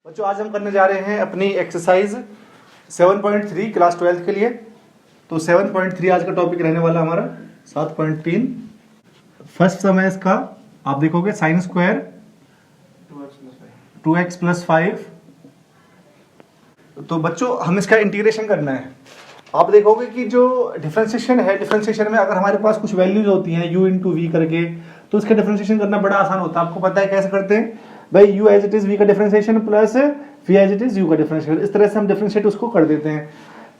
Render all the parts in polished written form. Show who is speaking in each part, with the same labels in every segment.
Speaker 1: बच्चों आज हम करने जा रहे हैं अपनी एक्सरसाइज 7.3 क्लास 12 के लिए। तो 7.3 आज का टॉपिक रहने वाला हमारा 7.3। फर्स्ट सम है इसका, आप देखोगे साइन स्क्वायर 2x प्लस 5। तो बच्चों हम इसका इंटीग्रेशन करना है। आप देखोगे कि जो डिफरेंशिएशन है, डिफरेंशिएशन में अगर हमारे पास कुछ वैल्यूज होती हैं u इंटू वी करके, तो इसका डिफरेंशिएशन करना बड़ा आसान होता है। आपको पता है कैसे करते हैं भाई, u as it is v का differentiation plus v as it is u का डिफरेंशिएशन, इस तरह से हम डिफरेंशिएट उसको कर देते हैं।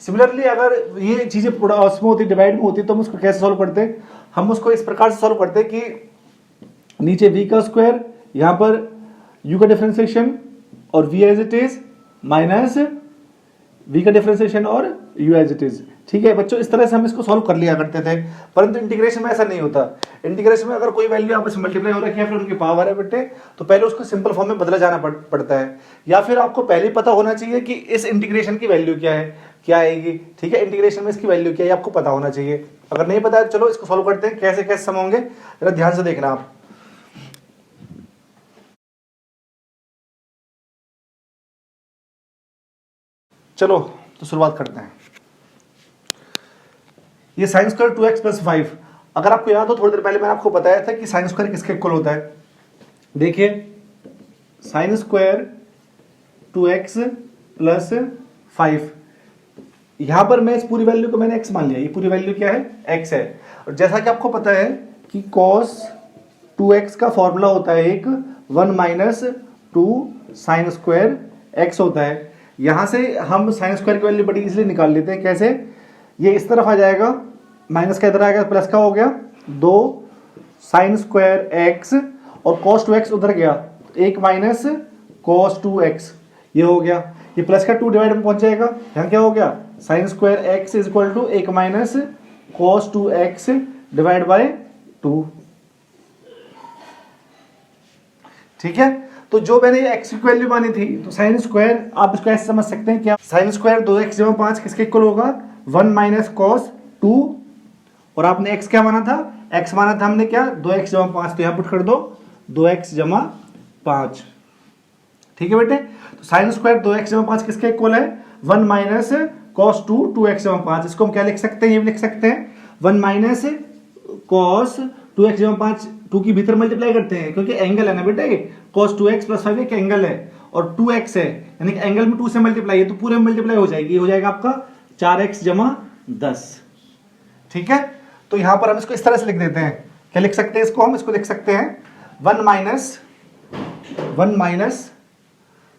Speaker 1: सिमिलरली अगर ये चीजें पूरा उसमें होती, डिवाइड में होती, तो हम उसको कैसे सॉल्व करते हैं? हम उसको इस प्रकार से सॉल्व करते हैं कि नीचे v का स्क्वायर, यहाँ पर u का डिफरेंशिएशन और v as it is minus v का डिफरेंशिएशन और u एज इट इज। ठीक है बच्चों, इस तरह से हम इसको सॉल्व कर लिया करते थे, परंतु इंटीग्रेशन में ऐसा नहीं होता। इंटीग्रेशन में अगर कोई वैल्यू आपस में मल्टीप्लाई हो रखी है फिर उनकी पावर है बेटे, तो पहले उसको सिंपल फॉर्म में बदला जाना पड़ता है, या फिर आपको पहले पता होना चाहिए कि इस इंटीग्रेशन की वैल्यू क्या है, क्या आएगी। ठीक है, इंटीग्रेशन में इसकी वैल्यू क्या है आपको पता होना चाहिए। अगर नहीं पता है चलो इसको सॉल्व करते हैं, कैसे कैसे सम होंगे जरा ध्यान से देखना आप। चलो तो शुरुआत करते हैं। ये साइन स्क्वायर 2x प्लस 5, अगर आपको याद हो थोड़ी देर पहले मैंने आपको बताया था कि साइन स्क्वायर किसके इक्वल होता है। देखिए साइन स्क्वायर 2x प्लस 5, यहां पर मैं इस पूरी वैल्यू को मैंने x मान लिया, ये पूरी वैल्यू क्या है x है। और जैसा कि आपको पता है कि cos 2x का फॉर्मूला होता है एक 1 माइनस 2 साइन स्क्वायर x होता है। यहां से हम साइन स्क्वायर की वैल्यू बड़ी इजीली निकाल लेते हैं। कैसे? ये इस तरफ आ जाएगा, माइनस का इधर आएगा, प्लस का हो गया 2 साइन स्क्वायर x और cos 2x उधर गया, 1 माइनस cos 2x, ये हो गया। ये प्लस का 2 डिवाइड में पहुंच जाएगा, यहाँ क्या हो गया sine square x is equal to 1 minus cos 2x divide by 2। ठीक है, तो जो मैंने x की वैल्यू मानी थी, तो साइन स्क्वायर आप इसको ऐसे समझ सकते हैं क्या, साइन स्क्वायर 2x जमा 5 किसके इक्वल होगा 1 माइनस cos 2, और आपने x क्या माना था, x माना था हमने क्या 2x जमा 5, तो यहाँ पुट कर दो 2x जमा 5। ठीक है बेटे, तो साइन स्क्वायर 2x जमा 5 किसके इक्वल है 1 माइनस cos 2 2x जमा 5। इसको हम क्या लिख सकते हैं, ये भी लिख सकते हैं 1 माइनस cos 2x जमा 5, 2 की भीतर मल्टीप्लाई करते हैं क्योंकि एंगल है ना बेटे, cos 2x प्लस 5 एक एंगल है और 2x है, यानी कि एंगल में 2 से मल्टीप्लाई है तो पूरे में मल्टीप्लाई हो जाएगी, हो जाएगा आपका 4x जमा 10। ठीक है, तो यहां पर हम इसको इस तरह से लिख देते हैं, क्या लिख सकते हैं इसको, हम इसको लिख सकते हैं 1 माइनस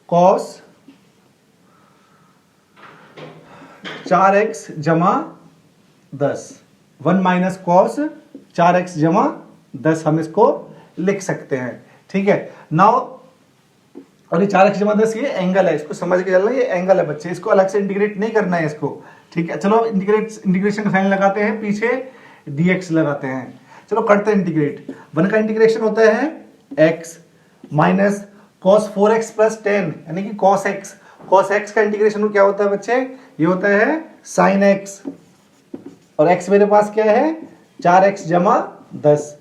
Speaker 1: cos 4x जमा 10, 1 माइनस cos 4x जमा 10 हम इसको लिख सकते हैं। ठीक है, नाउ और ये 4x जमा 10 ये एंगल है, इसको समझ के चलना, ये एंगल है बच्चे, इसको अलग से इंटीग्रेट नहीं करना है इसको। ठीक है, चलो इंटीग्रेशन का साइन लगाते हैं, पीछे dx लगाते हैं। चलो करते हैं इंटीग्रेट। 1 का इंटीग्रेशन होता है x minus cos 4x plus 10, यानी कि cos x का इंटीग्रेशन क्या होता है बच्चे, ये होता है sin x, और x मेरे पास क्या है 4x जमा 10।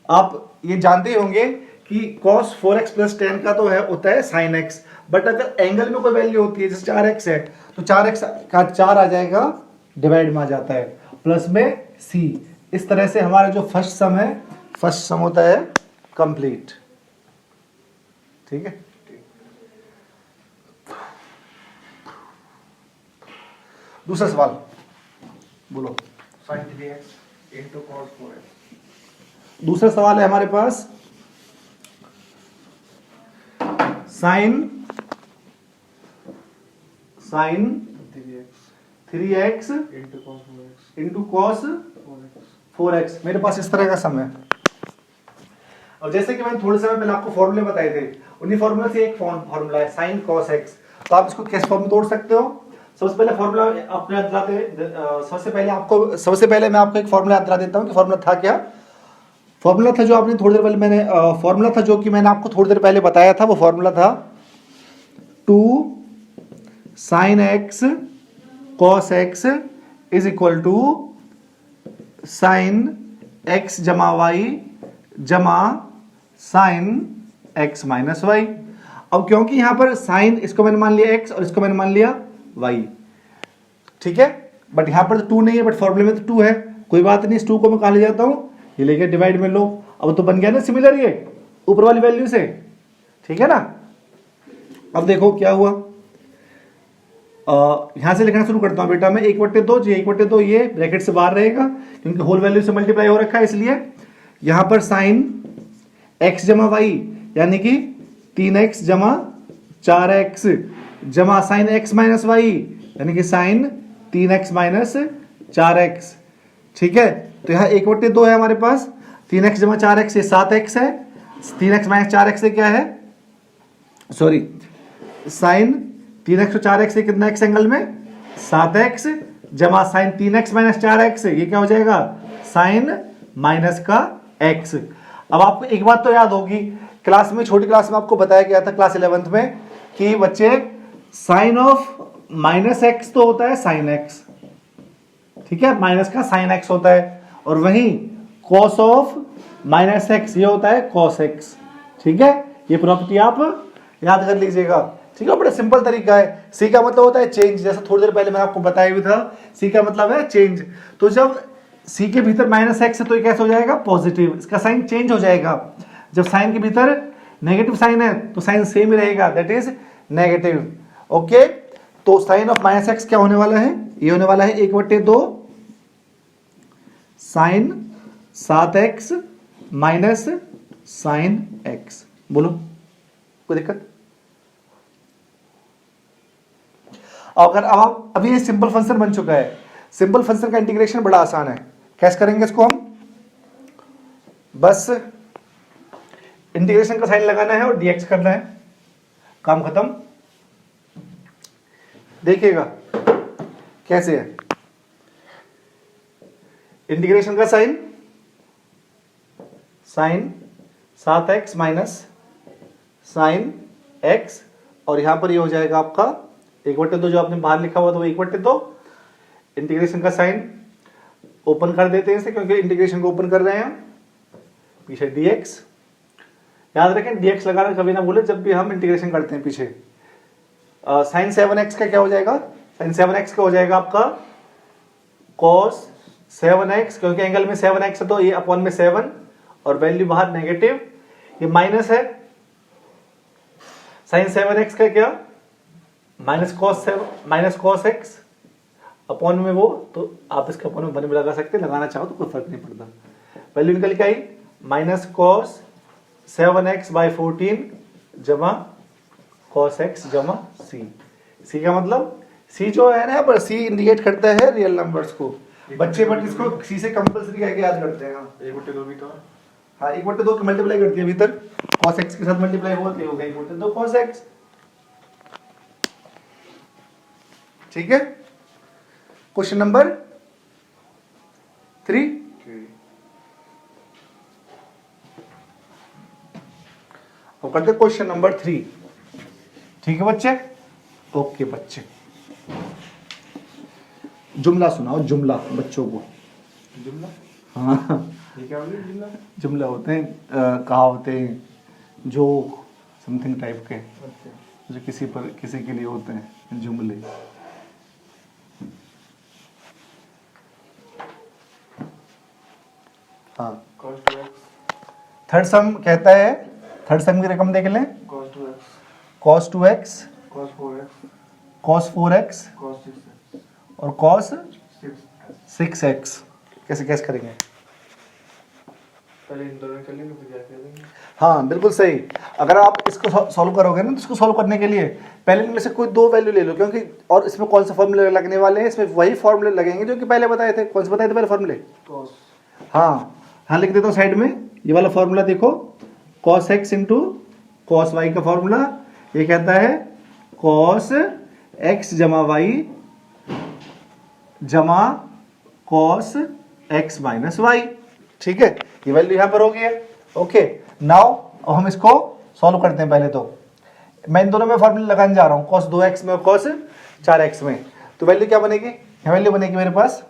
Speaker 1: आप ये जानते होंगे कि cos 4x प्लस 10 का तो है होता है sin x, बट अगर एंगल में कोई वैल्यू होती है जैसे 4x है, तो 4x का 4 आ जाएगा, डिवाइड में आ जाता है, प्लस में c। इस तरह से हमारा जो फर्स्ट सम होता है कंप्लीट। ठीक है, दूसरा सवाल बोलो।
Speaker 2: sin 3x into cos 4x।
Speaker 1: दूसरा सवाल है हमारे पास sign 3x into cos 4x, मेरे पास इस तरह का सम है। और जैसे कि मैंने थोड़े समय पहले आपको फॉर्मूले बताए थे, उन्हीं फॉर्मूले से एक फॉर्मूला है sin cos x, तो आप इसको किस फॉर्म में तोड़ सकते हो। सबसे पहले फॉर्मूला आपको याद दिलाते, सबसे पहले मैं आपको एक फॉर्मूला याद दिला देता हूँ कि फॉर्मूला था क्या। फॉर्मूला था जो आपने थोड़ी देर पहले फॉर्मूला था जो कि मैंने आपको थोड़ी देर पहले बताया था, वो फॉर्मूला था 2 sin x cos x is equal to sin x जमा y जमा sin x माइनस वाई। अब क्योंकि यहां पर साइन इसको मैंने मान लिया x और इसको मैंने मान लिया y, ठीक है, बट यहां पर तो 2 नहीं है, बट फॉर्मूले में तो 2 है, कोई बात नहीं, इस 2 को मैं कहां ले जाता हूं, ये लेके डिवाइड में लो, अब तो बन गया ना सिमिलर ये ऊपर वाली वैल्यू से, ठीक है ना। अब देखो क्या हुआ, यहां से लिखना शुरू करता हूं बेटा मैं, 1/2 जी 1/2 ये ब्रैकेट से बाहर रहेगा क्योंकि होल वैल्यू से मल्टीप्लाई हो रखा है, इसलिए यहां पर साइन x जमा वाई यानी कि 3x जमा 4x जमा साइन x माइनस वाई यानी कि साइन 3x माइनस 4x, ठीक है। तो यहाँ 1/2 है हमारे पास, 3x जमा 4x ये 7x है, 3x माइनस 4x से क्या है, सॉरी साइन 3x और 4x से कितना x एंगल में 7x जमा साइन 3x माइनस 4x ये क्या हो जाएगा साइन माइनस का x। अब आपको एक बात तो याद होगी, क्लास में छोटी क्लास में आपको बताया गया था क्लास 11th में कि बच्चे साइन ऑफ माइनस x तो होता है साइन x, ठीक है, माइनस का साइन x होता है, और वहीं कॉस ऑफ माइनस x ये होता है कॉस x, ठीक है। ये प्रॉपर्टी आप याद कर लीजिएगा, ठीक है, बड़ा सिंपल तरीका है। सी का मतलब होता है चेंज, जैसा थोड़ी देर पहले मैंने आपको बताया भी था, सी का मतलब है चेंज। तो जब सी के भीतर माइनस एक्स है तो ये कैसे हो जाएगा पॉजिटिव, इसका साइन चेंज हो जाएगा। जब साइन के भीतर नेगेटिव साइन है तो साइन सेम ही रहेगा, दैट इज नेगेटिव, ओके। तो साइन ऑफ माइनस एक्स क्या होने वाला है, ये होने वाला है 1/2 sign 7x minus sine x। बोलो कोई दिक्कत। अगर अब अभी ये सिंपल फंक्शन बन चुका है, सिंपल फंक्शन का इंटीग्रेशन बड़ा आसान है, कैसे करेंगे इसको हम, बस इंटीग्रेशन का साइन लगाना है और dx करना है, काम खत्म। देखिएगा कैसे है इंटीग्रेशन का sine, sine 7x minus sine x, और यहां पर ये हो जाएगा आपका 1/2 जो आपने बाहर लिखा हुआ था वो 1/2, इंटीग्रेशन का साइन ओपन कर देते हैं इसे क्योंकि इंटीग्रेशन को ओपन कर रहे हैं हम, पीछे dx, याद रखें dx लगाना कभी ना भूले जब भी हम इंटीग्रेशन करते हैं पीछे। साइन 7x का क्या हो जाएगा, साइन 7x का हो जाएगा आपका cos 7x, क्योंकि एंगल में 7x है तो ये अपॉन में 7 और वैल्यू बाहर नेगेटिव, ये माइनस है, साइन 7x का क्या माइनस कॉस x अपॉन में वो, तो आप इसके अपॉन में 1 भी लगा सकते हैं, लगाना चाहो तो कोई फर्क नहीं पड़ता। वैल्यू निकल के आई माइनस कॉस 7x बाई 14 जमा कॉस x जमा c। c का मतलब c जो है ना पर c इंडिकेट करता है रियल नंबर्स को, बच्चे बट इसको c से कंपल्सरी कह के याद करते हैं।
Speaker 2: 1/2 भी तो
Speaker 1: हाँ 1/2 की मल्टीप्लाई करती है भीतर, cos x के साथ मल्टीप्लाई होती होगा 1/2 cos x, ठीक है। क्वेश्चन नंबर 3, अब करते क्वेश्चन नंबर 3, ठीक है बच्चे, ओके बच्चे जुमला सुनाओ, जुमला बच्चों को,
Speaker 2: जुमला,
Speaker 1: हाँ
Speaker 2: ये क्या हो गया जुमला,
Speaker 1: जुमला होते हैं कहावतें, जोक समथिंग टाइप के जो किसी के लिए होते हैं जुमले। हाँ
Speaker 2: cos 2x,
Speaker 1: थर्ड सम कहता है, थर्ड सम की रकम देख लें,
Speaker 2: cos 2x,
Speaker 1: cos 2x
Speaker 2: cos 4x,
Speaker 1: cos 4x
Speaker 2: cos 6x,
Speaker 1: और cos
Speaker 2: 6x।
Speaker 1: 6x। कैसे कैसे करेंगे,
Speaker 2: पहले इन दोनों कर लेंगे फिर क्या करेंगे।
Speaker 1: हाँ बिल्कुल सही। अगर आप इसको सॉल्व करोगे ना तो इसको सॉल्व करने के लिए पहले इनमें से कोई 2 वैल्यू ले लो, क्योंकि और इसमें कौन से फॉर्मूले लगने वाले हैं, इसमें वही फॉर्मूले लगेंगे जो कि पहले बताए थे। कौन से बताए थे पहले फॉर्मूले,
Speaker 2: cos,
Speaker 1: हाँ हाँ लिख देता हूँ साइड में, ये वाला फॉर्मूला देखो, cos x into cos y का फॉर्मूला, ये कहता है cos x जमा y जमा cos x माइनस y, ठीक है, ये वैल्यू यहाँ पर हो गई है, ओके। नाउ अब हम इसको सॉल्व करते हैं। पहले तो मैं इन दोनों में फॉर्मूला लगाने जा रहा हूँ, cos 2x में और cos 4x में, तो वैल्यू क्या बनेगी, ये वैल्यू बनेगी मेरे पास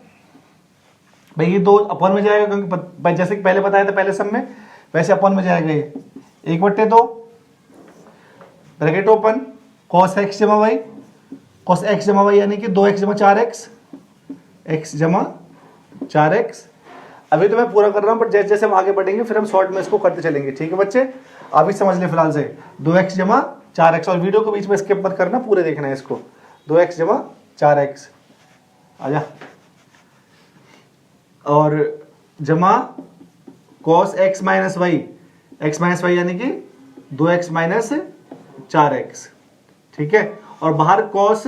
Speaker 1: भाई ये 2 अपॉन में जाएगा, क्योंकि जैसे कि पहले बताया था पहले सब में, वैसे अपॉन में जाएगा ये 1/2 ब्रैकेट ओपन, cos x जमा y, cos x जमा y यानी कि 2x जमा 4x, x जमा 4x। अभी तो मैं पूरा कर रहा हूँ, बट जैसे जैसे हम आगे बढ़ेंगे फिर हम शॉर्ट में इसको करते चलेंगे, ठीक है बच्चे। अभी समझ लें फिलहाल से 2x जमा 4x, और वीडियो को बीच में स्किप मत करना, पूरे देखना है इसको। 2x जमा 4x आजा, और जमा cos x minus y, x minus y यानी कि 2x माइनस 4x, ठीक है। और बाहर cos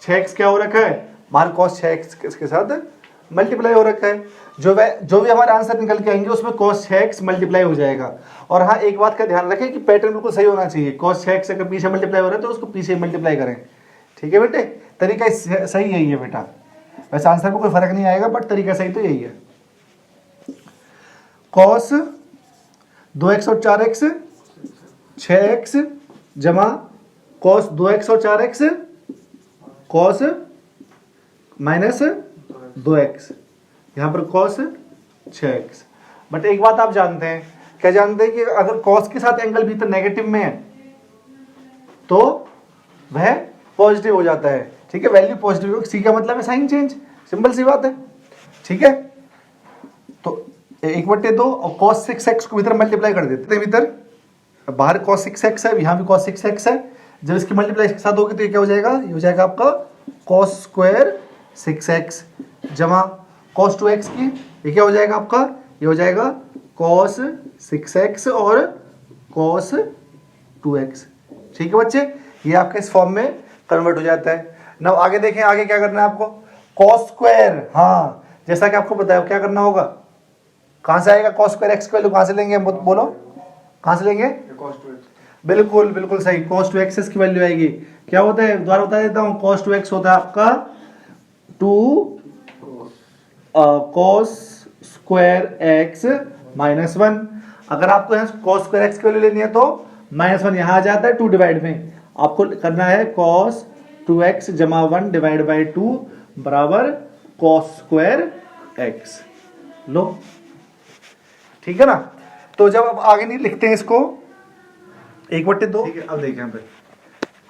Speaker 1: 6x क्या हो रखा है, बाहर cos 6x इसके साथ मल्टीप्लाई हो रखा है। जो भी हमारे आंसर निकल के आएंगे उसमें cos 6x मल्टीप्लाई हो जाएगा। और हाँ, एक बात का ध्यान रखें कि पैटर्न बिल्कुल सही होना चाहिए। cos 6x अगर पीछे मल्टीप्लाई हो रहा है तो उसको पीछे मल्टीप्लाई करें, ठीक है बेटे। तरीका सही यही है बेटा, वैसे आंसर में कोई फर्क नहीं आएगा, बट तरीका सही तो यही है। cos 2x और 4x 6x जमा cos 2x और 4x cos माइनस 2x, यहाँ पर cos 6x। बट एक बात आप जानते हैं, क्या जानते हैं कि अगर cos के साथ एंगल भीतर नेगेटिव में है तो वह पॉजिटिव हो जाता है, ठीक है। वैल्यू पॉजिटिव, सी का मतलब है साइन चेंज, सिंपल सी बात है, ठीक है। तो 1/2 और cos 6x को भीतर मल्टीप्लाई कर देते हैं, भीतर बाहर cos 6x है, यहाँ भी cos 6x है। जब इसकी मल्टीप्लाई इसके साथ होगी तो ये क्या हो जाएगा, ये हो जाएगा आपका cos स्क्वायर 6x जमा cos 2x की, ये क्या हो जाएगा आपका, ये हो जाएगा cos 6x और cos 2x, ठीक है बच्चे। ये आपके इस फॉर्म में कन्वर्ट हो जाता है। नाउ आगे देखें, आगे क्या करना है आपको, cos स्क्वायर, हाँ जैसा कि आपको बताया क्या करना होगा, कहाँ से आएगा cos स्क्वायर x की वैल्यू कहाँ से लेंगे, बोलो कहाँ से लेंगे,
Speaker 2: cos 2x।
Speaker 1: बिल्कुल बिल्कुल सही, cos 2x इसकी वैल्यू आएगी। क्या होता है, दोबारा बता देता हूँ, cos 2x होता है आपका 2 cos स्क्वायर x माइनस 1। अगर आपको यहाँ cos स्क्वायर x की वैल्यू लेनी है तो -1 यहाँ आ जाता है 2 डिवाइड में, आपको करना है cos 2x जमा 1 डिवाइड बाई 2 बराबर cos स्क्वायर x, लो ठीक है ना। तो जब आप आगे नहीं लिखते हैं इसको 1/2, ठीक है। अब देखें यहाँ पे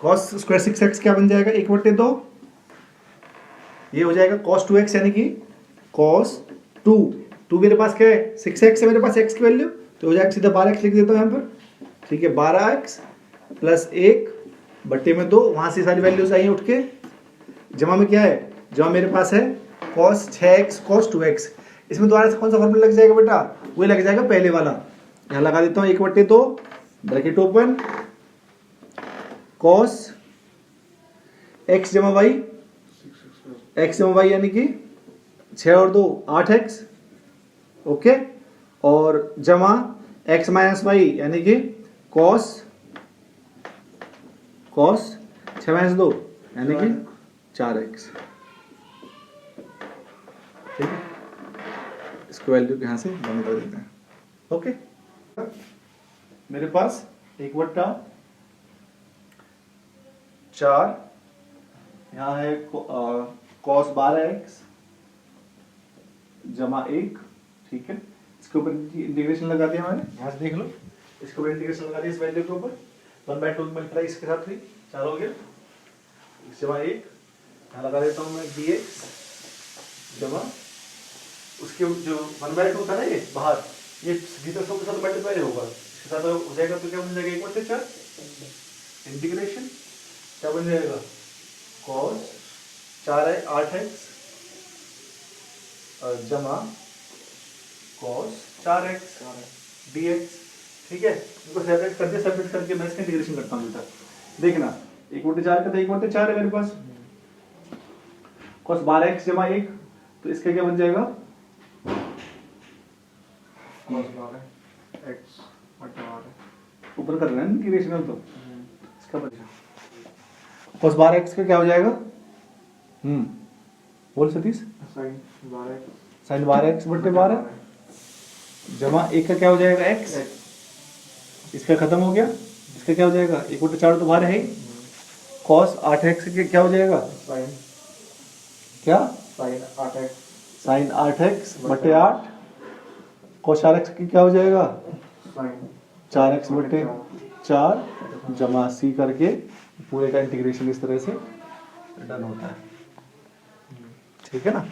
Speaker 1: cos स्क्वायर 6x क्या बन जाएगा, 1/2, ये हो जाएगा cos 2x यानी कि cos 2 मेरे पास क्या है 6x है मेरे पास x की वैल्यू, तो हो जाएगा सीधा 12x लिख देता हूँ यहाँ पर, ठीक है। 12x प्लस 1/2, वहाँ से सारी वैल्यूज आई हैं उठ के, जमा में क्या है, जमा मेरे पास है cos 6x cos 2x। इसमें दोबारा से कौन सा फॉर्मूला लग जाएगा बेटा, वही लग जाएगा पहले वाला, यहाँ लगा देता हूँ 1/2 ब्रैकेट ओपन cos x जमा y, x जमा y यानी कि 6 और 2 8x, ओके। और जमा x माइनस वाई यानी कि cos 6 माइनस 2 यानी कि 4x, ठीक है। इसको वैल्यू यहाँ से बंद कर देते हैं, ओके। मेरे पास 1/4 यहाँ है cos 12x जमा 1, ठीक है। इसके ऊपर इंटीग्रेशन लगा दिया मैंने, यहाँ से देख लो, इसके ऊपर इंटीग्रेशन लगा दिया इस वैल्यू के ऊपर, 1/2 मल्टीप्लाई इसके साथ हुई 4 हो गया, जमा 1 यहाँ लगा देता हूँ मैं dx जमा उसके जो 1/2 था ना ये बाहर, ये भीतर के साथ मल्टीप्लाई होगा, इसके साथ हो जाएगा तो क्या बन जाएगा 1/4 इंटीग्रेशन क्या बन जाएगा cos 8x जमा cos 4x dx, ठीक है। इनको सेपरेट कर दिया, सेपरेट करके मैं इसका इंटीग्रेशन करता हूँ बेटा, देखना 1/4 का तो 1/4 है मेरे पास, cos 12x जमा 1, तो इसका क्या बन जाएगा
Speaker 2: cos 12x बटा 12
Speaker 1: ऊपर कर रहे हैं इंटीग्रेशन, तो इसका बन जाएगा cos 12x का क्या हो जाएगा, बोल Satish,
Speaker 2: sin 12x
Speaker 1: sin 12x बटे 12 जमा 1 का क्या हो जाएगा x, इसका खत्म हो गया, इसका क्या हो जाएगा 1/4 तो बाहर है ही, cos 8x के क्या हो जाएगा
Speaker 2: sin
Speaker 1: क्या
Speaker 2: sin 8x
Speaker 1: sin 8x बटे 8, cos 4x की क्या हो जाएगा
Speaker 2: sin
Speaker 1: 4x बटे 4 जमा c करके पूरे का इंटीग्रेशन इस तरह से डन होता है। ठीक है ना।